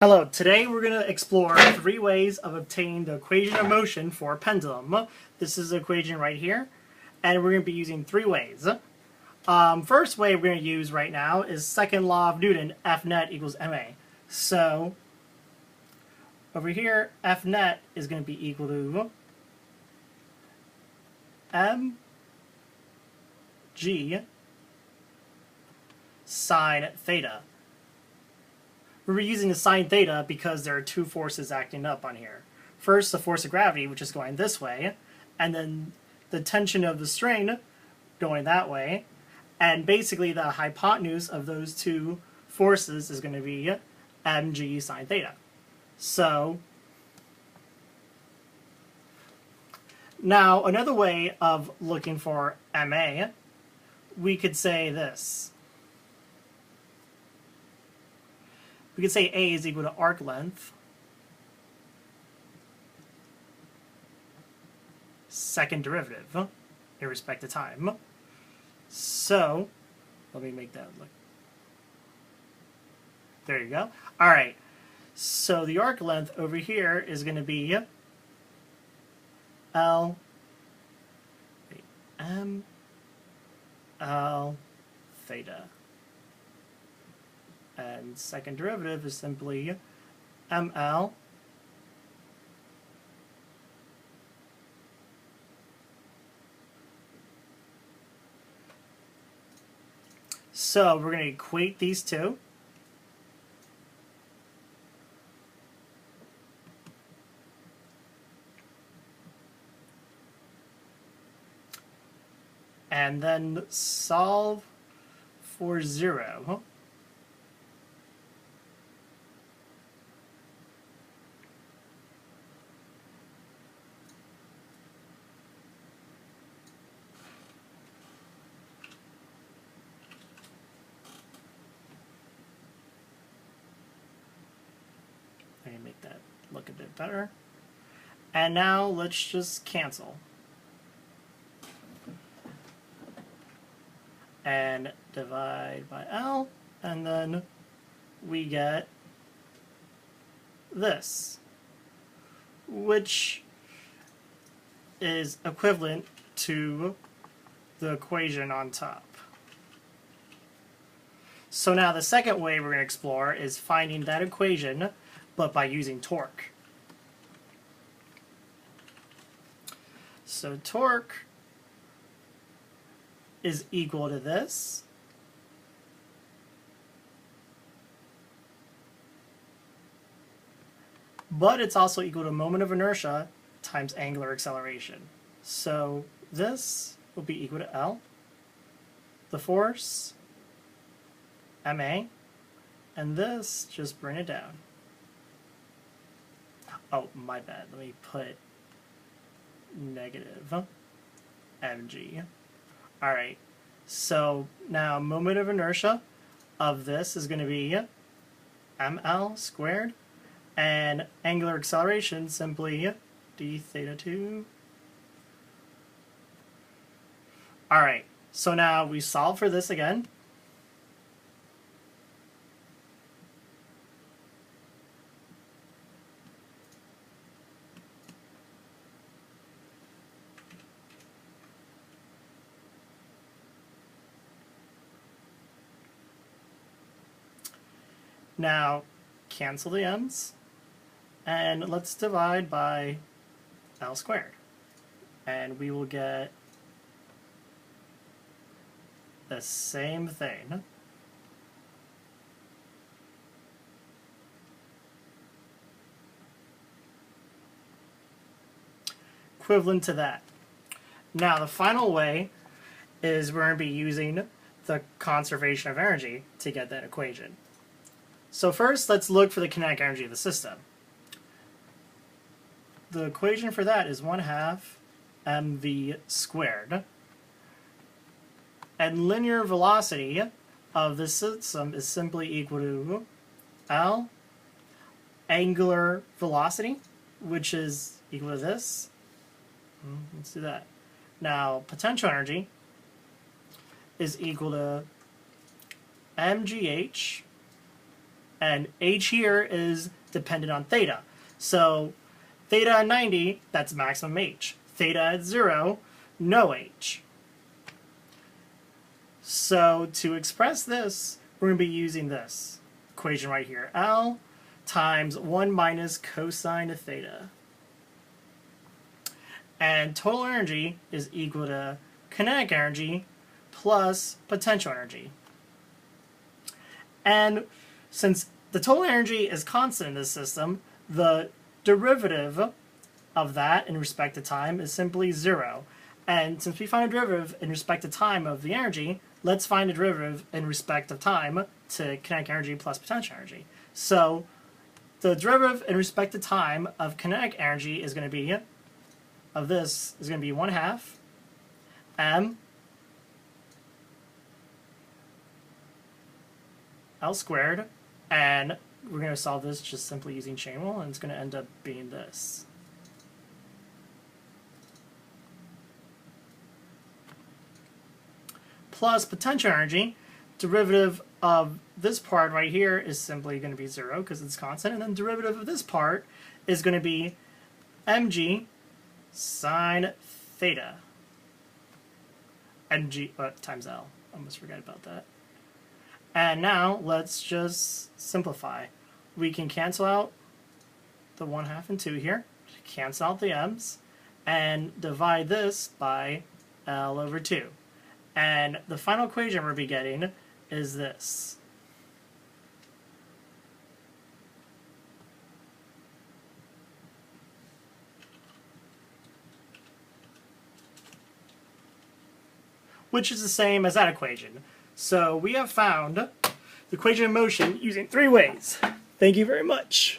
Hello, today we're going to explore 3 ways of obtaining the equation of motion for a pendulum. This is the equation right here, and we're going to be using 3 ways. First way we're going to use right now is second law of Newton, F net equals ma. So, over here, F net is going to be equal to mg sine theta. We're using the sine theta because there are 2 forces acting up on here. First, the force of gravity, which is going this way, and then the tension of the strain going that way. And basically, the hypotenuse of those 2 forces is going to be mg sine theta. So, now another way of looking for ma, we could say this. We could say A is equal to arc length, second derivative, in respect to time. So, let me make that look. There you go. Alright, so the arc length over here is going to be L theta. And second derivative is simply ml so we're going to equate these two. And then solve for 0. Let me make that look a bit better. And now let's just cancel. And divide by L, and then we get this, which is equivalent to the equation on top. So now the second way we're going to explore is finding that equation, but by using torque. So torque is equal to this. But it's also equal to moment of inertia times angular acceleration. So this will be equal to L, the force, ma, and this, just bring it down. Oh, my bad. Let me put negative mg. Alright, so now moment of inertia of this is going to be ml squared, and angular acceleration simply d theta 2. Alright, so now we solve for this again. Now, cancel the m's, and let's divide by L squared. And we will get the same thing. Equivalent to that. Now, the final way is we're going to be using the conservation of energy to get that equation. So first, let's look for the kinetic energy of the system. The equation for that is 1/2 mv squared. And linear velocity of the system is simply equal to L angular velocity, which is equal to this. Let's do that. Now, potential energy is equal to mgh And h here is dependent on theta. So theta at 90, that's maximum h. Theta at 0, no h. So to express this, we're going to be using this equation right here. L times 1 minus cosine of theta. And total energy is equal to kinetic energy plus potential energy. And since the total energy is constant in this system, the derivative of that in respect to time is simply 0. And since we find a derivative in respect to time of the energy, let's find a derivative in respect of time to kinetic energy plus potential energy. So the derivative in respect to time of kinetic energy is going to be, of this, is going to be 1/2 m L squared, and we're going to solve this just simply using chain rule, and it's going to end up being this. Plus potential energy, derivative of this part right here is simply going to be 0 because it's constant, and then derivative of this part is going to be mg sine theta. mg times L. I almost forgot about that. And now let's just simplify. We can cancel out the 1/2 and 2 here, cancel out the m's, and divide this by L over 2. And the final equation we'll be getting is this. Which is the same as that equation. So we have found the equation of motion using 3 ways. Thank you very much.